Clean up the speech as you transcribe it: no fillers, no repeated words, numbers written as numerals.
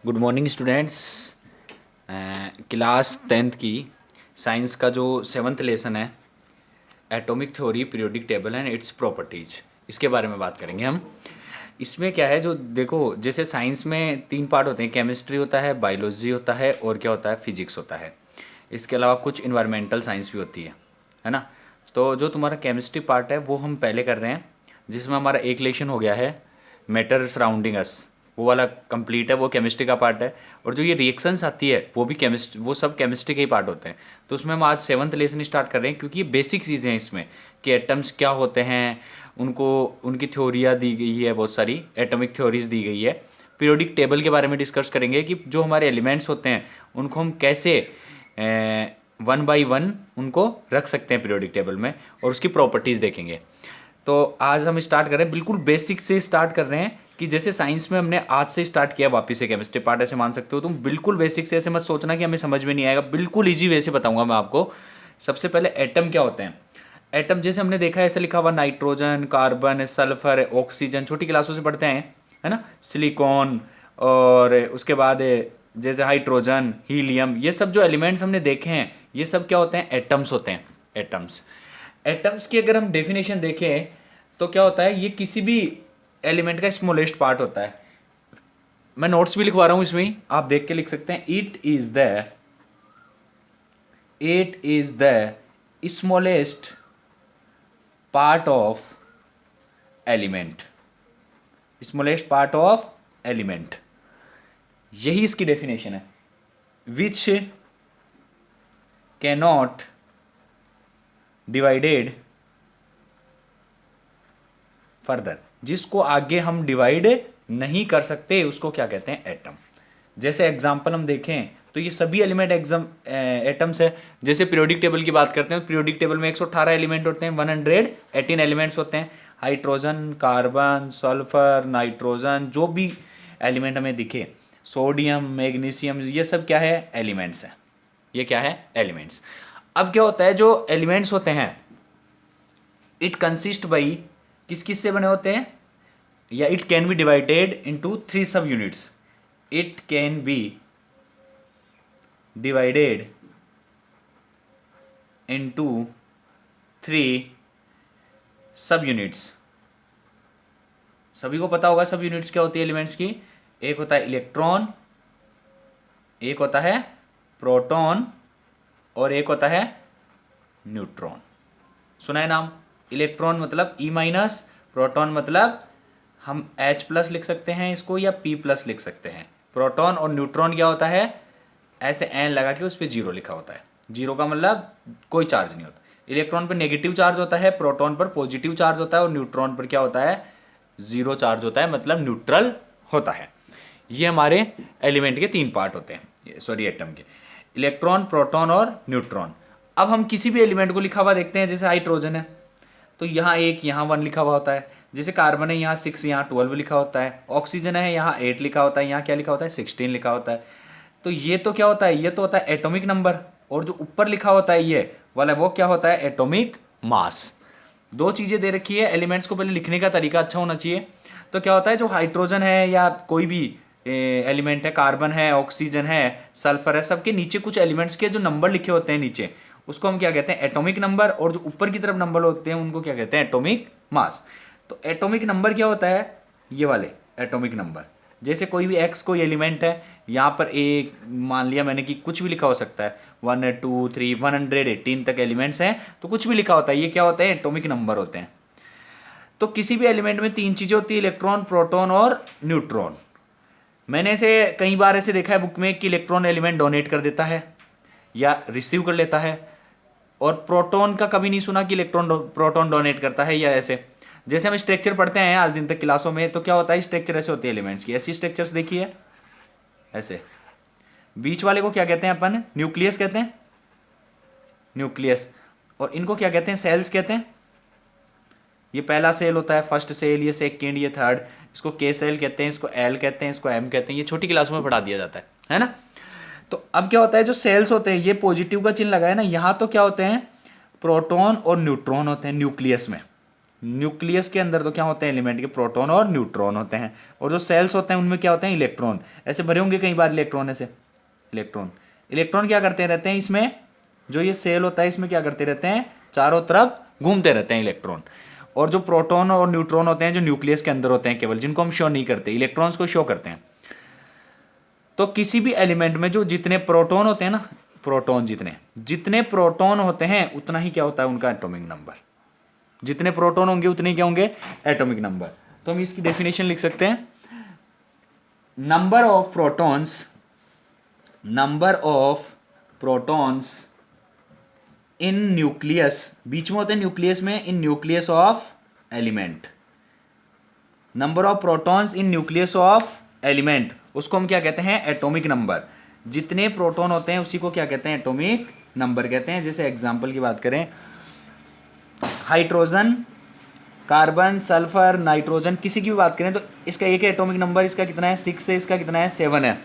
Good morning students. Class 10th की science का जो 7th लेसन है, atomic theory, periodic table and it's properties, इसके बारे में बात करेंगे हम। इसमें क्या है, जो देखो, जैसे साइंस में 3 पार्ट होते हैं, केमिस्ट्री होता है, बायोलॉजी होता है और क्या होता है, फिजिक्स होता है। इसके अलावा कुछ इन्वायरमेंटल साइंस भी होती है ना। तो जो तुम्हारा केमिस्ट्री पार्ट है वो हम पहले कर रहे हैं, जिसमें हमारा एक लेशन हो गया है मैटर सराउंडिंग अस, वो वाला कंप्लीट है, वो केमिस्ट्री का पार्ट है। और जो ये रिएक्शंस आती है वो सब केमिस्ट्री के ही पार्ट होते हैं। तो उसमें हम आज 7th लेसन स्टार्ट कर रहे हैं, क्योंकि ये बेसिक चीज़ें हैं इसमें कि एटम्स क्या होते हैं, उनको उनकी थ्योरियाँ दी गई है, बहुत सारी एटॉमिक थ्योरीज दी गई है। पीरियोडिक टेबल के बारे में डिस्कस करेंगे कि जो हमारे एलिमेंट्स होते हैं उनको हम कैसे 1 by 1 उनको रख सकते हैं पीरियोडिक टेबल में, और उसकी प्रॉपर्टीज़ देखेंगे। तो आज हम स्टार्ट कर रहे हैं, बिल्कुल बेसिक से स्टार्ट कर रहे हैं कि जैसे साइंस में हमने आज से स्टार्ट किया वापस से केमिस्ट्री पार्ट, ऐसे मान सकते हो तुम। बिल्कुल बेसिक से, ऐसे मत सोचना कि हमें समझ में नहीं आएगा, बिल्कुल ईजी वे से बताऊंगा मैं आपको। सबसे पहले एटम क्या होते हैं। एटम जैसे हमने देखा है, ऐसे लिखा हुआ नाइट्रोजन, कार्बन, सल्फर, ऑक्सीजन, छोटी क्लासों से पढ़ते हैं, है ना। सिलिकॉन, और उसके बाद जैसे हाइड्रोजन, हीलियम, ये सब जो एलिमेंट्स हमने देखे हैं, ये सब क्या होते हैं, एटम्स होते हैं। एटम्स एटम्स की अगर हम डेफिनेशन देखें तो क्या होता है, ये किसी भी एलिमेंट का स्मॉलेस्ट पार्ट होता है। मैं नोट्स भी लिखवा रहा हूं, इसमें आप देख के लिख सकते हैं। It is the smallest part of element. Smallest part of element, यही इसकी डेफिनेशन है। विच कैनॉट डिवाइडेड फर्दर, जिसको आगे हम डिवाइड नहीं कर सकते, उसको क्या कहते हैं, एटम। जैसे एग्जांपल हम देखें तो ये सभी एलिमेंट एटम्स है। जैसे पीरियोडिक टेबल की बात करते हैं, पीरियोडिक टेबल में 118 एलिमेंट होते हैं, 118 एलिमेंट्स होते हैं। हाइड्रोजन, कार्बन, सल्फर, नाइट्रोजन, जो भी एलिमेंट हमें दिखे, सोडियम, मैग्नीशियम, ये सब क्या है, एलिमेंट्स है। ये क्या है, एलिमेंट्स। अब क्या होता है, जो एलिमेंट्स होते हैं, इट कंसिस्ट बाई, किस किस से बने होते हैं, या it can be divided into 3 सब units. It can be divided into 3 सब यूनिट्स। सभी को पता होगा सब यूनिट्स क्या होती है एलिमेंट्स की। एक होता है इलेक्ट्रॉन, एक होता है प्रोटॉन, और एक होता है न्यूट्रॉन। सुना है नाम। इलेक्ट्रॉन मतलब E-, प्रोटॉन मतलब हम H+ लिख सकते हैं इसको, या P+ लिख सकते हैं। प्रोटॉन और न्यूट्रॉन क्या होता है, ऐसे एन लगा के उस पर 0 लिखा होता है। 0 का मतलब कोई चार्ज नहीं होता। इलेक्ट्रॉन पर नेगेटिव चार्ज होता है, प्रोटॉन पर पॉजिटिव चार्ज होता है, और न्यूट्रॉन पर क्या होता है, 0 चार्ज होता है, मतलब न्यूट्रल होता है। ये हमारे एलिमेंट के 3 पार्ट होते हैं, सॉरी एटम के, इलेक्ट्रॉन, प्रोटॉन और न्यूट्रॉन। अब हम किसी भी एलिमेंट को लिखा हुआ देखते हैं, जैसे हाइड्रोजन है तो यहाँ 1, यहाँ 1 लिखा हुआ होता है। जैसे कार्बन है, यहाँ 6, यहाँ 12 लिखा होता है। ऑक्सीजन है, यहाँ 8 लिखा होता है, यहाँ क्या लिखा होता है, 16 लिखा होता है। तो ये तो क्या होता है, ये तो होता है एटॉमिक नंबर, और जो ऊपर लिखा होता है ये वाला, वो क्या होता है, एटॉमिक मास। 2 चीज़ें दे रखी है एलिमेंट्स को, पहले लिखने का तरीका अच्छा होना चाहिए। तो क्या होता है, जो हाइड्रोजन है या कोई भी एलिमेंट है, कार्बन है, ऑक्सीजन है, सल्फर है, सबके नीचे कुछ एलिमेंट्स के जो नंबर लिखे होते हैं नीचे, उसको हम क्या कहते हैं, एटॉमिक नंबर। और जो ऊपर की तरफ नंबर होते हैं उनको क्या कहते हैं, एटॉमिक मास। तो एटॉमिक नंबर क्या होता है, ये वाले एटॉमिक नंबर। जैसे कोई भी एक्स कोई एलिमेंट है, यहाँ पर एक मान लिया मैंने कि कुछ भी लिखा हो सकता है, 1, 2, 3, 118 तक एलिमेंट्स हैं, तो कुछ भी लिखा होता है, ये क्या होता है, एटॉमिक नंबर होते हैं। तो किसी भी एलिमेंट में 3 चीज़ें होती है, इलेक्ट्रॉन, प्रोटॉन और न्यूट्रॉन। मैंने ऐसे कई बार ऐसे देखा है बुक में कि इलेक्ट्रॉन एलिमेंट डोनेट कर देता है या रिसीव कर लेता है, और प्रोटॉन का कभी नहीं सुना कि प्रोटॉन डोनेट करता है या ऐसे। जैसे हम स्ट्रक्चर पढ़ते हैं आज दिन तक क्लासों में, तो क्या होता है, स्ट्रक्चर ऐसे होते हैं एलिमेंट्स की, ऐसी स्ट्रक्चर्स देखिए ऐसे। बीच वाले को क्या कहते हैं अपन, न्यूक्लियस कहते हैं, न्यूक्लियस। और इनको क्या कहते हैं, सेल्स कहते हैं। ये पहला सेल होता है, फर्स्ट सेल, ये सेकेंड, ये थर्ड, इसको के सेल कहते हैं, इसको एल कहते हैं, इसको एम कहते हैं। ये छोटी क्लासों में पढ़ा दिया जाता है ना। तो अब क्या होता है, जो सेल्स होते हैं, ये पॉजिटिव का चिन्ह लगा है ना, यहाँ तो क्या होते हैं, प्रोटॉन और न्यूट्रॉन होते हैं न्यूक्लियस में। न्यूक्लियस के अंदर तो क्या होते हैं एलिमेंट के, प्रोटॉन और न्यूट्रॉन होते हैं, और जो सेल्स होते हैं उनमें क्या होते हैं, इलेक्ट्रॉन। ऐसे भरे होंगे कई बार इलेक्ट्रॉन, ऐसे इलेक्ट्रॉन इलेक्ट्रॉन क्या करते रहते हैं इसमें, जो ये सेल होता है इसमें क्या करते रहते हैं, चारों तरफ घूमते रहते हैं इलेक्ट्रॉन। और जो प्रोटॉन और न्यूट्रॉन होते हैं जो न्यूक्लियस के अंदर होते हैं केवल, जिनको हम शो नहीं करते, इलेक्ट्रॉन्स को शो करते हैं। तो किसी भी एलिमेंट में जो जितने प्रोटॉन होते हैं ना, प्रोटॉन जितने जितने प्रोटॉन होते हैं उतना ही क्या होता है उनका एटॉमिक नंबर। जितने प्रोटॉन होंगे उतने ही क्या होंगे, एटॉमिक नंबर। तो हम इसकी डेफिनेशन लिख सकते हैं, number of protons, number of protons in nucleus, बीच में होते हैं न्यूक्लियस में, in nucleus of element, number of protons in nucleus of element, उसको हम क्या कहते हैं, एटॉमिक नंबर। जितने प्रोटॉन होते हैं उसी को क्या कहते हैं, एटॉमिक नंबर कहते हैं। जैसे एग्जांपल की बात करें, हाइड्रोजन, कार्बन, सल्फर, नाइट्रोजन, किसी की भी बात करें तो इसका एक एटॉमिक नंबर इसका कितना है 6 है, इसका कितना है 7 है।